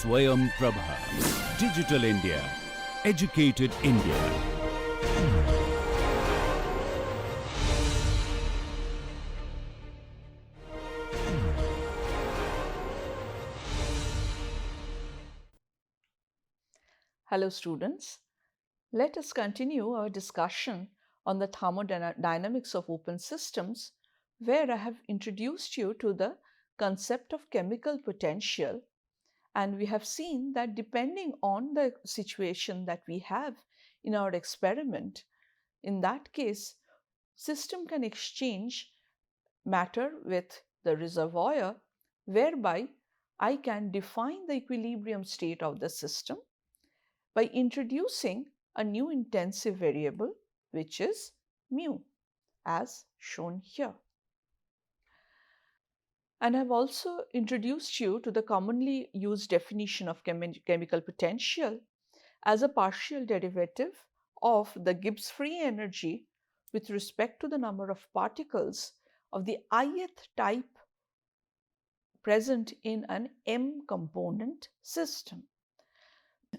Swayam Prabha. Digital India. Educated India. Hello students, let us continue our discussion on the thermodynamics of open systems, where I have introduced you to the concept of chemical potential, and we have seen that depending on the situation that we have in our experiment, in that case, system can exchange matter with the reservoir, whereby I can define the equilibrium state of the system by introducing a new intensive variable, which is mu, as shown here. And I've also introduced you to the commonly used definition of chemical potential as a partial derivative of the Gibbs free energy with respect to the number of particles of the ith type present in an M component system.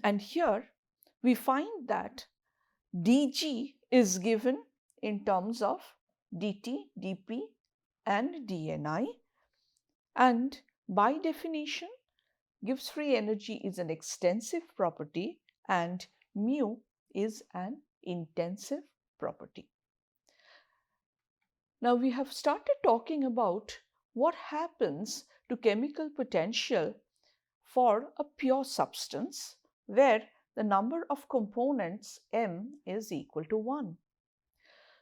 And here we find that dg is given in terms of dt, dp and dni, and by definition Gibbs free energy is an extensive property and mu is an intensive property. Now we have started talking about what happens to chemical potential for a pure substance where the number of components M is equal to 1.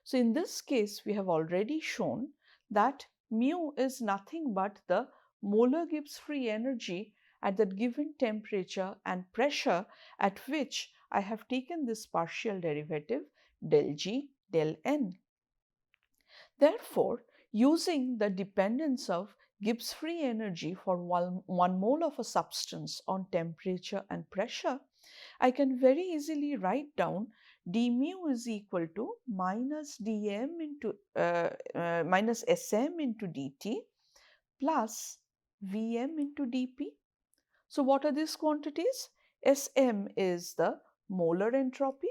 So in this case, we have already shown that mu is nothing but the molar Gibbs free energy at the given temperature and pressure at which I have taken this partial derivative del G del N. Therefore, using the dependence of Gibbs free energy for one mole of a substance on temperature and pressure, I can very easily write down d mu is equal to minus dm into minus sm into dt plus vm into dp. So what are these quantities? Sm is the molar entropy,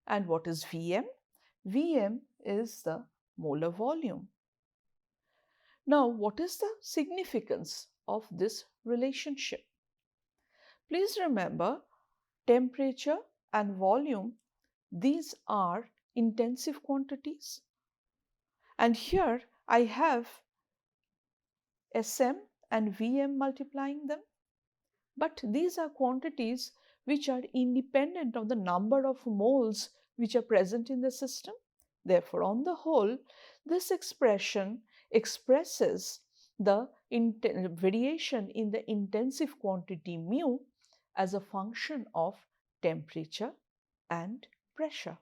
and what is Vm? Vm is the molar volume. Now, what is the significance of this relationship? Please remember, temperature and volume, these are intensive quantities. And here I have Sm and Vm multiplying them. But these are quantities which are independent of the number of moles which are present in the system. Therefore, on the whole, this expression expresses the variation in the intensive quantity mu as a function of temperature and pressure.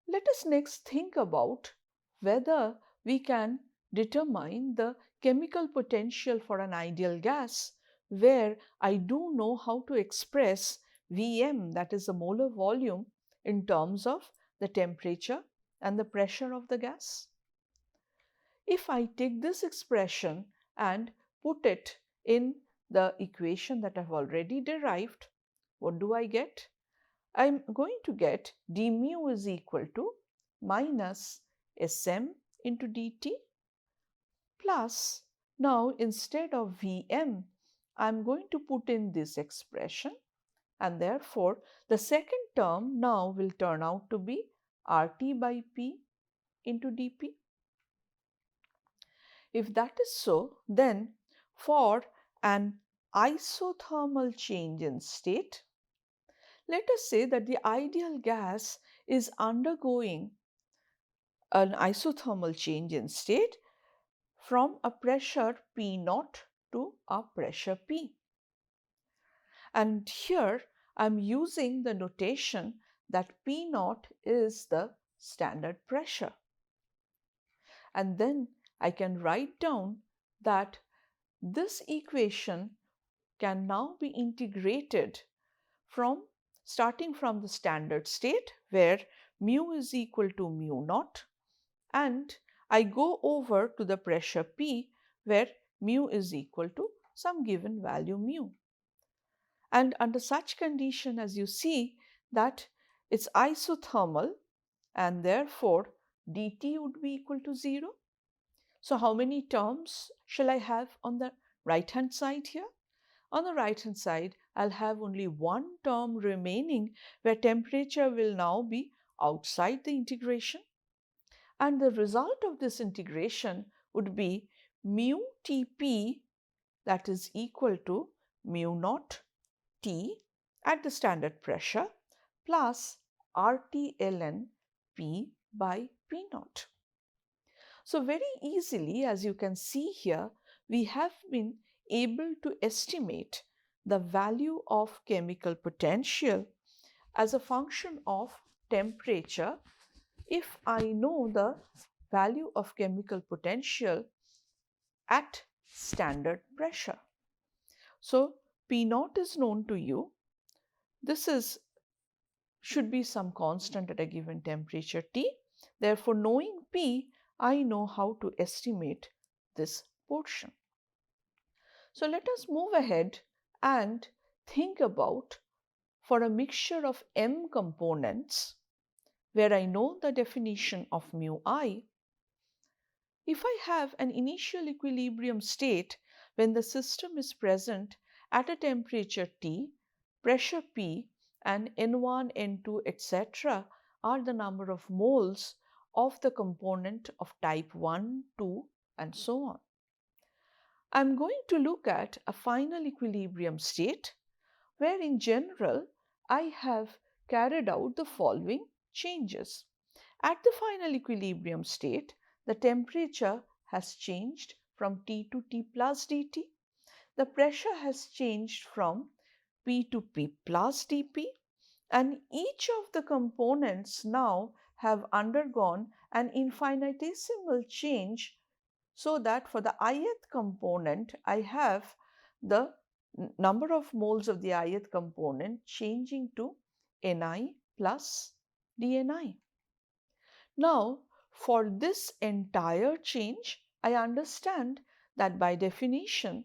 Let us next think about whether we can determine the chemical potential for an ideal gas, where I do know how to express Vm, that is the molar volume, in terms of the temperature and the pressure of the gas. If I take this expression and put it in the equation that I've already derived, what do I get? I'm going to get d mu is equal to minus Sm into dt plus, now instead of Vm, I'm going to put in this expression, and therefore the second term now will turn out to be RT by P into dP. If that is so, then for an isothermal change in state, let us say that the ideal gas is undergoing an isothermal change in state from a pressure P0 to a pressure P. And here I am using the notation that P0 is the standard pressure. And then I can write down that this equation can now be integrated from starting from the standard state where mu is equal to mu naught, and I go over to the pressure P where mu is equal to some given value mu. And under such condition, as you see, that it's isothermal and therefore dt would be equal to 0. So how many terms shall I have on the right hand side here? On the right hand side, I'll have only one term remaining where temperature will now be outside the integration. And the result of this integration would be mu Tp, that is equal to mu naught T at the standard pressure plus RT ln P by P naught. So very easily, as you can see here, we have been able to estimate the value of chemical potential as a function of temperature if I know the value of chemical potential at standard pressure. So P naught is known to you. This should be some constant at a given temperature T. Therefore, knowing P, I know how to estimate this portion. So let us move ahead and think about for a mixture of M components where I know the definition of mu I. If I have an initial equilibrium state when the system is present at a temperature T, pressure P, and N1, N2, etc. are the number of moles of the component of type 1, 2, and so on. I'm going to look at a final equilibrium state where in general I have carried out the following changes. At the final equilibrium state, the temperature has changed from T to T plus dt. The pressure has changed from P to P plus dP, and each of the components now have undergone an infinitesimal change, so that for the ith component I have the number of moles of the ith component changing to Ni plus dNi. Now, for this entire change, I understand that by definition,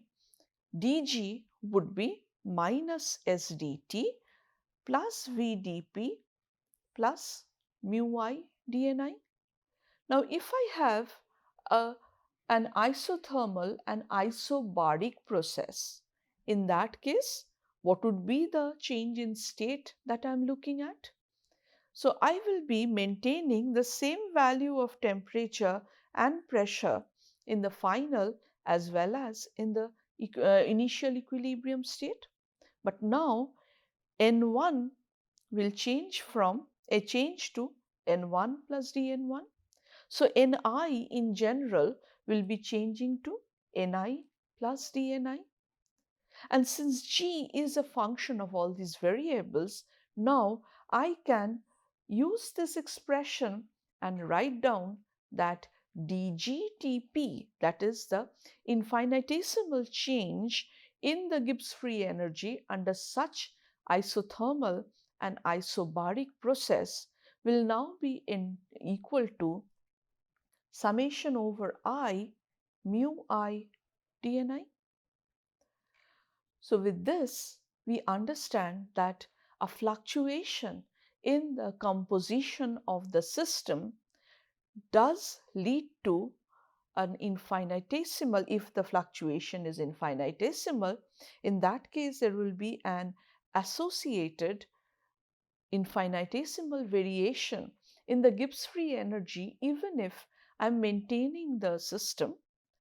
dg would be minus sdt plus vdp plus mu I dni. Now, if I have an isothermal and isobaric process, in that case, what would be the change in state that I am looking at? So I will be maintaining the same value of temperature and pressure in the final as well as in the initial equilibrium state. But now N1 will change to N1 plus dN1. So Ni in general will be changing to Ni plus dNi. And since G is a function of all these variables, now I can use this expression and write down that dGTP, that is the infinitesimal change in the Gibbs free energy under such isothermal and isobaric process, will now be equal to summation over I mu I dni. So with this, we understand that a fluctuation in the composition of the system does lead to an infinitesimal. If the fluctuation is infinitesimal, in that case there will be an associated infinitesimal variation in the Gibbs free energy even if I'm maintaining the system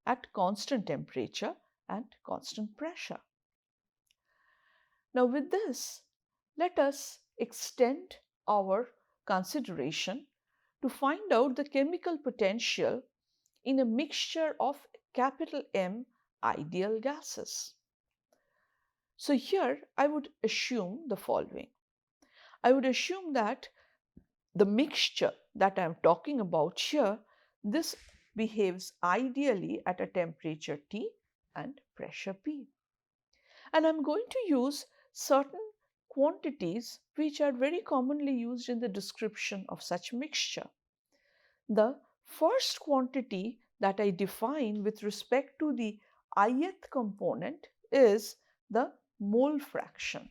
at constant temperature and constant pressure. Now with this, let us extend our consideration to find out the chemical potential in a mixture of capital M ideal gases. So here I would assume the following. I would assume that the mixture that I am talking about here, this behaves ideally at a temperature T and pressure P. And I'm going to use certain quantities which are very commonly used in the description of such mixture. The first quantity that I define with respect to the ith component is the mole fraction.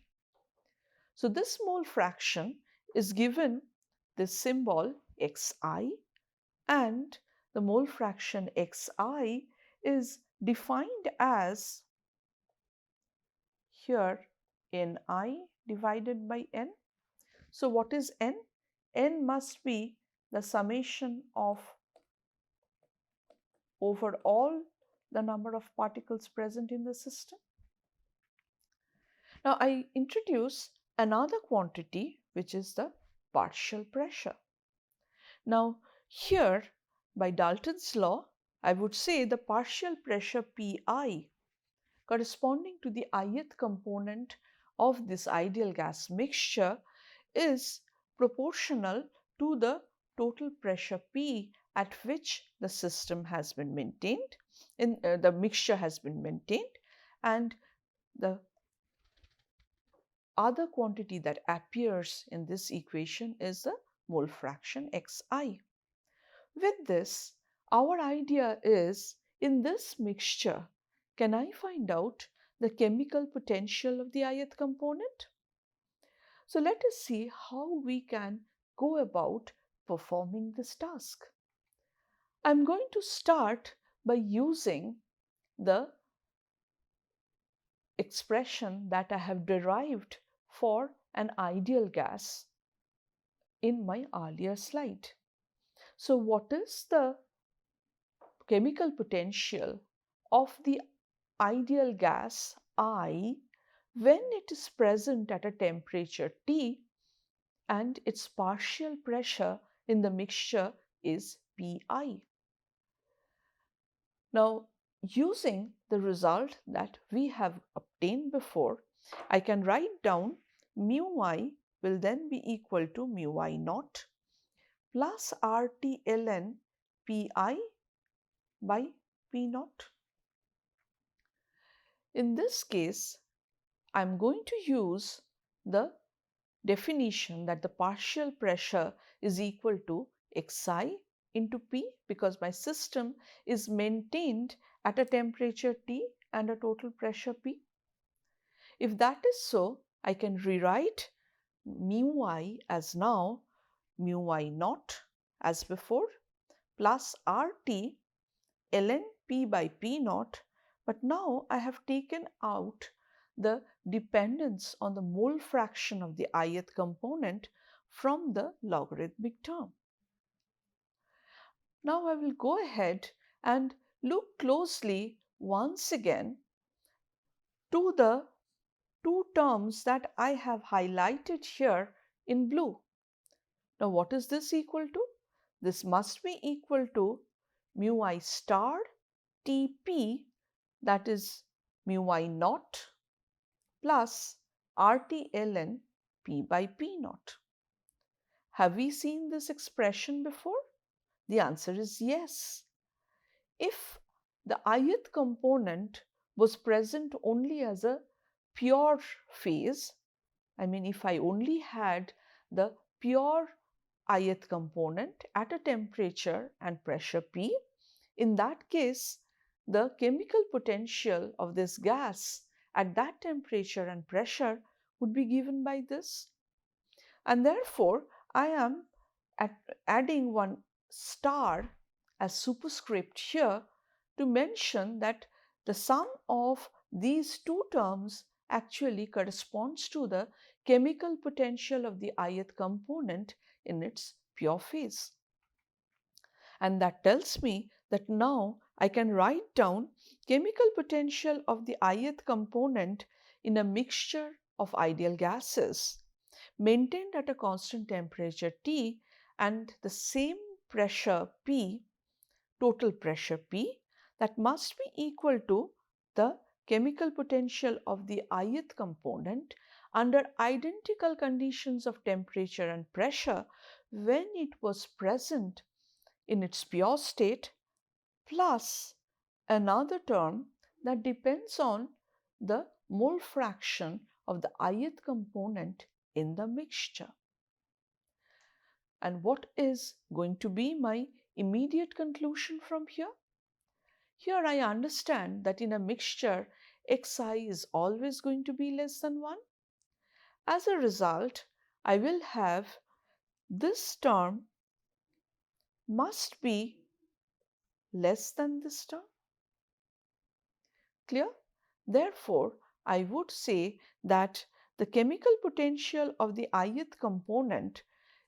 So this mole fraction is given this symbol xi, and the mole fraction xi is defined as here Ni divided by n. So what is n? N must be the summation of over all the number of particles present in the system. Now I introduce another quantity, which is the partial pressure. Now here, by Dalton's law, I would say the partial pressure Pi corresponding to the ith component of this ideal gas mixture is proportional to the total pressure P at which the system has been maintained, the mixture has been maintained, and the other quantity that appears in this equation is the mole fraction Xi. With this, our idea is, in this mixture, can I find out the chemical potential of the ith component? So let us see how we can go about performing this task. I'm going to start by using the expression that I have derived for an ideal gas in my earlier slide. So what is the chemical potential of the ideal gas I when it is present at a temperature T and its partial pressure in the mixture is Pi? Now, using the result that we have obtained before, I can write down mu I will then be equal to mu I naught plus RT ln Pi by P naught. In this case, I am going to use the definition that the partial pressure is equal to Xi into P, because my system is maintained at a temperature T and a total pressure P. If that is so, I can rewrite mu I as now mu I naught as before plus RT ln P by P naught, but now I have taken out the dependence on the mole fraction of the ith component from the logarithmic term. Now I will go ahead and look closely once again to the two terms that I have highlighted here in blue. Now what is this equal to? This must be equal to mu I star Tp, that is mu I naught plus RT ln P by P naught. Have we seen this expression before? The answer is yes. If the ith component was present only as a pure phase, I mean if I only had the pure ith component at a temperature and pressure P, in that case the chemical potential of this gas at that temperature and pressure would be given by this. And therefore, I am adding one star as superscript here to mention that the sum of these two terms actually corresponds to the chemical potential of the ith component in its pure phase. And that tells me that now I can write down chemical potential of the ith component in a mixture of ideal gases maintained at a constant temperature T and the same pressure P, total pressure P, that must be equal to the chemical potential of the ith component under identical conditions of temperature and pressure when it was present in its pure state, plus another term that depends on the mole fraction of the ith component in the mixture. And what is going to be my immediate conclusion from here? Here I understand that in a mixture, xi is always going to be less than 1. As a result, I will have this term must be less than this term. Clear? Therefore, I would say that the chemical potential of the ith component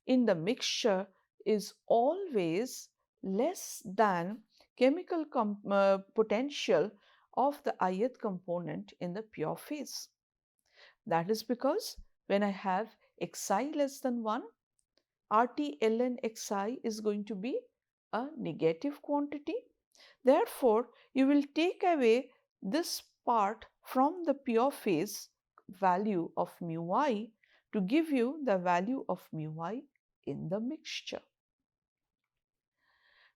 in the mixture is always less than chemical potential of the ith component in the pure phase. That is because when I have xi less than 1, RT ln xi is going to be a negative quantity. Therefore, you will take away this part from the pure phase value of mu I to give you the value of mu I in the mixture.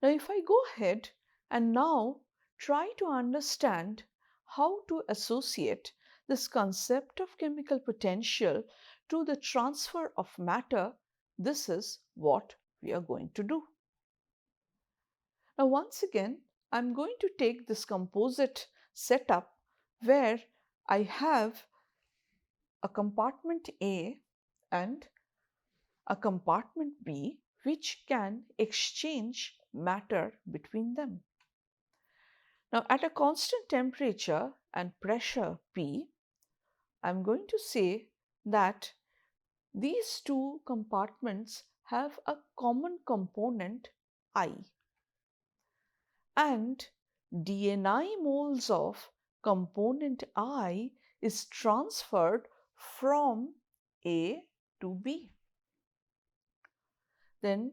Now, if I go ahead and now try to understand how to associate this concept of chemical potential to the transfer of matter, this is what we are going to do. Now, once again, I'm going to take this composite setup where I have a compartment A and a compartment B which can exchange matter between them. Now, at a constant temperature and pressure P, I'm going to say that these two compartments have a common component I, and dni moles of component I is transferred from A to B. Then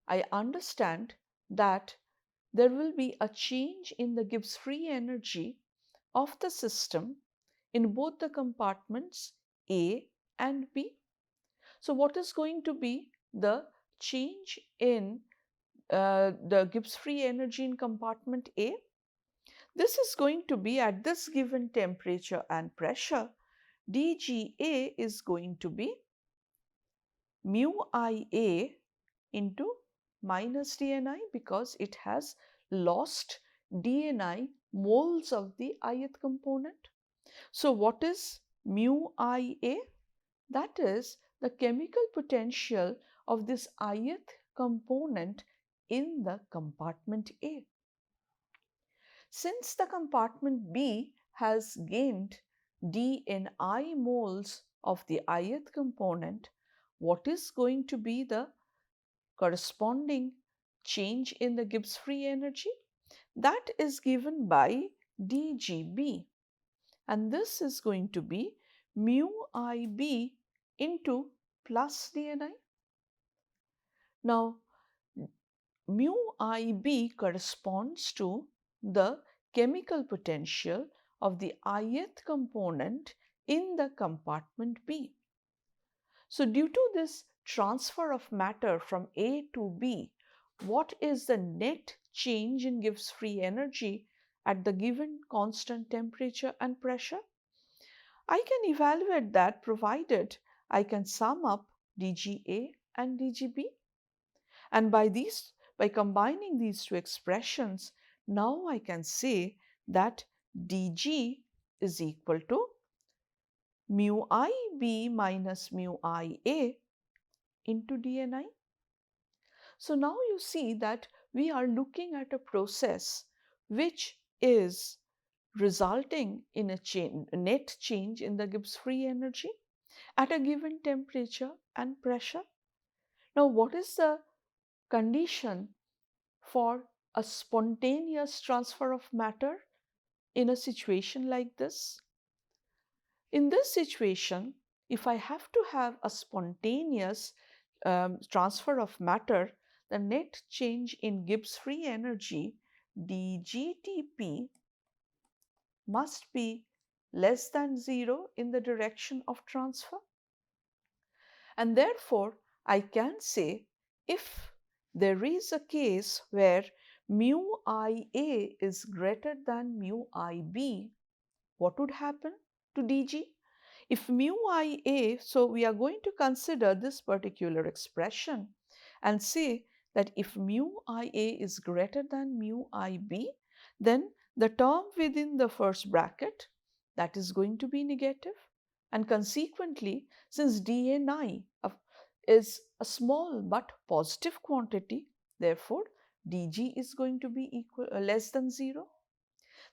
I understand that there will be a change in the Gibbs free energy of the system in both the compartments A and B. So what is going to be the change in the Gibbs free energy in compartment A? This is going to be at this given temperature and pressure, dGA is going to be mu IA into minus dni because it has lost dni moles of the ith component. So what is mu IA? That is the chemical potential of this ith component in the compartment A. Since the compartment B has gained dni moles of the ith component, what is going to be the corresponding change in the Gibbs free energy? That is given by dGB, and this is going to be mu IB into plus dni. Now, mu IB corresponds to the chemical potential of the ith component in the compartment B. So due to this transfer of matter from A to B, what is the net change in Gibbs free energy at the given constant temperature and pressure? I can evaluate that provided I can sum up dGA and dGB. And by combining these two expressions, now I can say that dG is equal to mu IB minus mu IA into dni. So now you see that we are looking at a process which is resulting in a net change in the Gibbs free energy at a given temperature and pressure. Now, what is the condition for a spontaneous transfer of matter in a situation like this? In this situation, if I have to have a spontaneous transfer of matter, the net change in Gibbs free energy dGTP must be less than 0 in the direction of transfer. And therefore, I can say if there is a case where mu IA is greater than mu IB, what would happen to dG? If mu IA, so we are going to consider this particular expression and say that if mu IA is greater than mu IB, then the term within the first bracket that is going to be negative. And consequently, since dni is a small but positive quantity, therefore dg is going to be less than 0.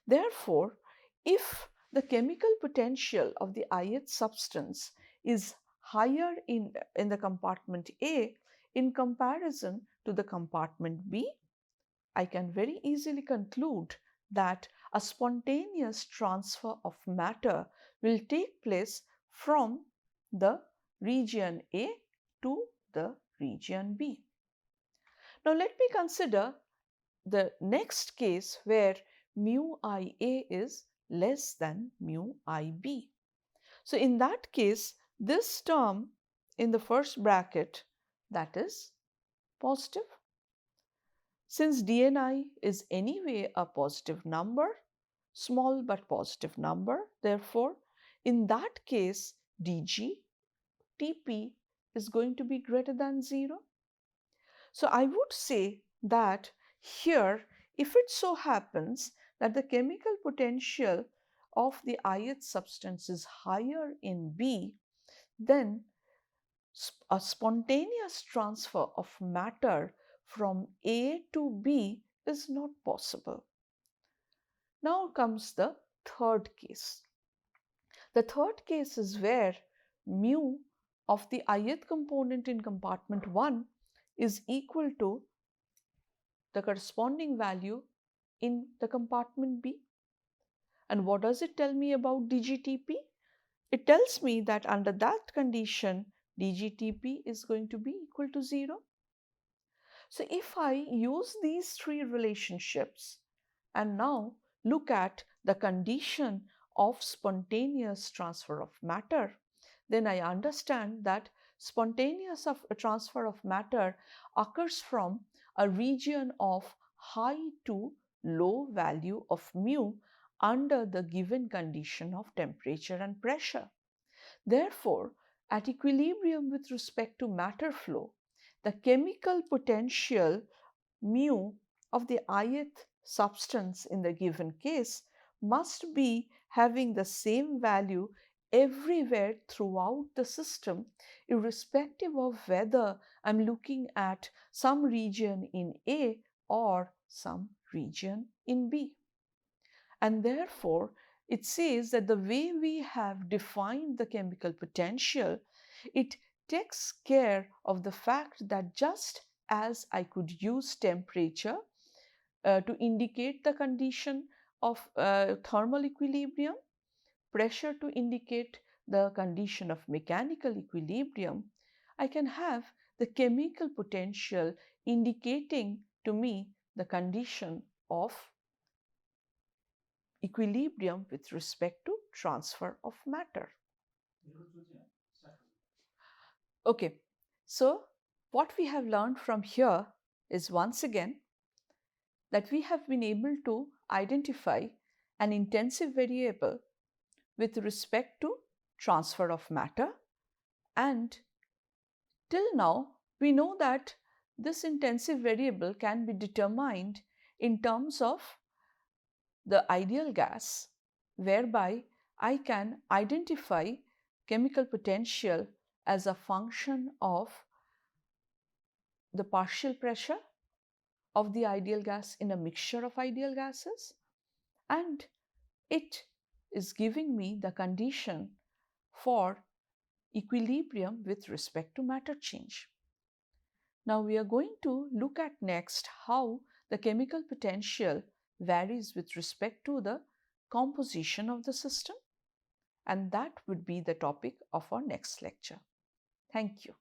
Therefore, if the chemical potential of the ith substance is higher in the compartment A in comparison to the compartment B, I can very easily conclude that a spontaneous transfer of matter will take place from the region A to the region B. Now let me consider the next case where mu IA is less than mu IB. So in that case, this term in the first bracket, that is positive. Since dni is anyway a positive number, small but positive number, therefore in that case dg Tp is going to be greater than 0. So I would say that here, if it so happens that the chemical potential of the ith substance is higher in B, then a spontaneous transfer of matter from A to B is not possible. Now comes the third case. The third case is where mu of the ith component in compartment 1 is equal to the corresponding value in the compartment B. And what does it tell me about dgTp? It tells me that under that condition, dgTp is going to be equal to 0. So if I use these three relationships and now look at the condition of spontaneous transfer of matter, then I understand that spontaneous transfer of matter occurs from a region of high to low value of mu under the given condition of temperature and pressure. Therefore, at equilibrium with respect to matter flow, the chemical potential mu of the ith substance in the given case must be having the same value everywhere throughout the system, irrespective of whether I'm looking at some region in A or some region in B. And therefore, it says that the way we have defined the chemical potential, it takes care of the fact that just as I could use temperature to indicate the condition of thermal equilibrium, pressure to indicate the condition of mechanical equilibrium, I can have the chemical potential indicating to me the condition of equilibrium with respect to transfer of matter. Okay, so what we have learned from here is once again that we have been able to identify an intensive variable with respect to transfer of matter, and till now we know that this intensive variable can be determined in terms of the ideal gas, whereby I can identify chemical potential as a function of the partial pressure of the ideal gas in a mixture of ideal gases, and it is giving me the condition for equilibrium with respect to matter change. Now we are going to look at next how the chemical potential varies with respect to the composition of the system, and that would be the topic of our next lecture. Thank you.